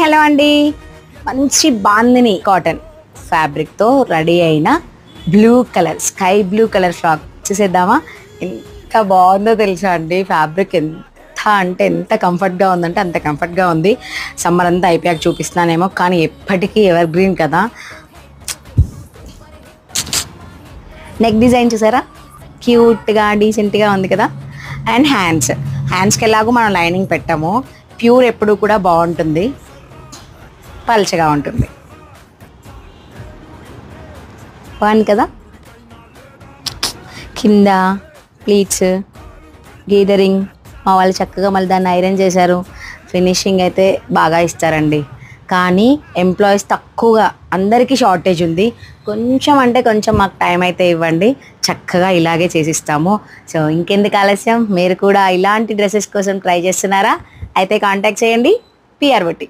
Hello అండి, మంచి bandhani cotton ఫ్యాబ్రిక్తో ready అయిన blue colour sky blue colour frock చూసేద్దామా. ఎంత బాగుందో తెలుసా అండి. ఫ్యాబ్రిక్ ఎంత కంఫర్ట్గా ఉందంటే అంత కంఫర్ట్గా ఉంది. సమ్మర్ అంతా అయిపోయాక చూపిస్తున్నానేమో, కానీ ఎప్పటికీ ఎవర్ గ్రీన్ కదా. నెక్ డిజైన్ చూసారా, క్యూట్గా డీసెంట్గా ఉంది కదా. అండ్ హ్యాండ్స్కి ఎలాగో మనం లైనింగ్ పెట్టాము. ప్యూర్ ఎప్పుడు కూడా బాగుంటుంది, పల్చగా ఉంటుంది. బాగుంది కదా. కింద ప్లీట్స్ గీదరింగ్ మా వాళ్ళు చక్కగా మళ్ళీ దాన్ని ఐరన్ చేశారు. ఫినిషింగ్ అయితే బాగా ఇస్తారండి. కానీ ఎంప్లాయీస్ తక్కువగా, అందరికీ షార్టేజ్ ఉంది. కొంచెం అంటే కొంచెం మాకు టైం అయితే ఇవ్వండి, చక్కగా ఇలాగే చేసిస్తాము. సో ఇంకెందుకు ఆలస్యం, మీరు కూడా ఇలాంటి డ్రెస్సెస్ కోసం ట్రై చేస్తున్నారా? అయితే కాంటాక్ట్ చేయండి. పిఆర్ బొట్టి.